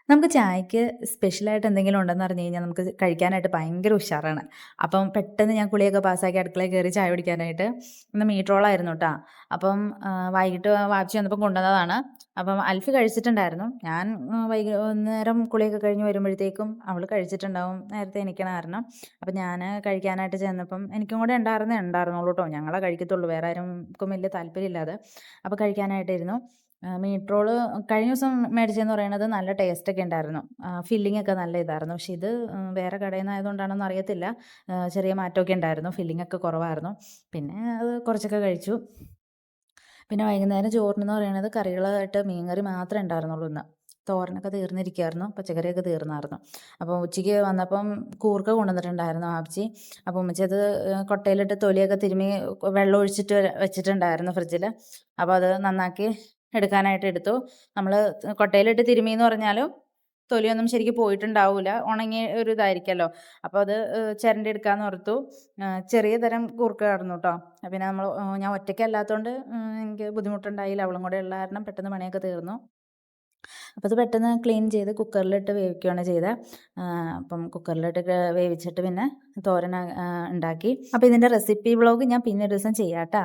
നമുക്ക് ചായക്ക് സ്പെഷ്യലായിട്ട് എന്തെങ്കിലും ഉണ്ടെന്ന് പറഞ്ഞു കഴിഞ്ഞാൽ നമുക്ക് കഴിക്കാനായിട്ട് ഭയങ്കര ഉഷാറാണ്. അപ്പം പെട്ടെന്ന് ഞാൻ കുളിയൊക്കെ പാസ്സാക്കി അടുക്കളയിൽ കയറി ചായ കുടിക്കാനായിട്ട് ഇന്ന് മീറ്റ് റോളായിരുന്നു കേട്ടോ. അപ്പം വൈകിട്ട് വാപ്പിച്ചി വന്നപ്പം കൊണ്ടുവന്നതാണ്. അപ്പം അൽഫി കഴിച്ചിട്ടുണ്ടായിരുന്നു. ഞാൻ വൈകുന്നേരം കുളിയൊക്കെ കഴിഞ്ഞ് വരുമ്പോഴത്തേക്കും അവൾ കഴിച്ചിട്ടുണ്ടാവും. നേരത്തെ എണീക്കണ കാരണം. അപ്പം ഞാൻ കഴിക്കാനായിട്ട് ചെന്നപ്പം എനിക്കും കൂടെ ഉണ്ടായിരുന്നുള്ളൂ കേട്ടോ. ഞങ്ങളെ കഴിക്കത്തുള്ളൂ. വേറെ ആർക്കും വലിയ താല്പര്യമില്ല അത്. അപ്പോൾ കഴിക്കാനായിട്ടിരുന്നു. മീറ്റ് റോള് കഴിഞ്ഞ ദിവസം മേടിച്ചതെന്ന് പറയുന്നത് നല്ല ടേസ്റ്റൊക്കെ ഉണ്ടായിരുന്നു. ഫില്ലിംഗ് ഒക്കെ നല്ല ഇതായിരുന്നു. പക്ഷേ ഇത് വേറെ കടയിൽ നിന്നായതുകൊണ്ടാണോന്ന് അറിയത്തില്ല. ചെറിയ മാറ്റമൊക്കെ ഉണ്ടായിരുന്നു. ഫില്ലിംഗ് ഒക്കെ കുറവായിരുന്നു. പിന്നെ അത് കുറച്ചൊക്കെ കഴിച്ചു. പിന്നെ വൈകുന്നേരം ചോറിനെന്ന് പറയുന്നത് കറികളായിട്ട് മീൻകറി മാത്രമേ ഉണ്ടായിരുന്നുള്ളൂ ഇന്ന്. തോരനൊക്കെ തീർന്നിരിക്കുകയായിരുന്നു. പച്ചക്കറിയൊക്കെ തീർന്നായിരുന്നു. അപ്പോൾ ഉച്ചയ്ക്ക് വന്നപ്പം കൂർക്ക കൊണ്ടുവന്നിട്ടുണ്ടായിരുന്നു വാപ്പച്ചി. അപ്പോൾ ഉമ്മച്ചി അത് കൊട്ടയിലിട്ട് തൊലിയൊക്കെ തിരുമ്മി വെള്ളം ഒഴിച്ചിട്ട് വെച്ചിട്ടുണ്ടായിരുന്നു ഫ്രിഡ്ജിൽ. അപ്പോൾ അത് നന്നാക്കി എടുക്കാനായിട്ട് എടുത്തു. നമ്മൾ കൊട്ടയിലിട്ട് തിരുമ്മിയെന്ന് പറഞ്ഞാലും തൊലിയൊന്നും ശരിക്കും പോയിട്ടുണ്ടാവില്ല. ഉണങ്ങിയ ഒരു ഇതായിരിക്കുമല്ലോ. അപ്പോൾ അത് ചിരണ്ടി എടുക്കാമെന്ന് ഓർത്തു. ചെറിയ തരം കൂർക്കയായിരുന്നു കേട്ടോ. പിന്നെ ഞാൻ ഒറ്റയ്ക്കല്ലാത്തതുകൊണ്ട് എനിക്ക് ബുദ്ധിമുട്ടുണ്ടായില്ല. അവളും കൂടെ ഉള്ള കാരണം പെട്ടെന്ന് പണിയൊക്കെ തീർന്നു. അപ്പോൾ അത് പെട്ടെന്ന് ക്ലീൻ ചെയ്ത് കുക്കറിലിട്ട് വേവിക്കുകയാണ് ചെയ്തത്. അപ്പം കുക്കറിലിട്ട് വേവിച്ചിട്ട് പിന്നെ തോരൻ ഉണ്ടാക്കി. അപ്പോൾ ഇതിൻ്റെ റെസിപ്പി വ്ളോഗ് ഞാൻ പിന്നെ ഒരു ദിവസം ചെയ്യാം കേട്ടോ.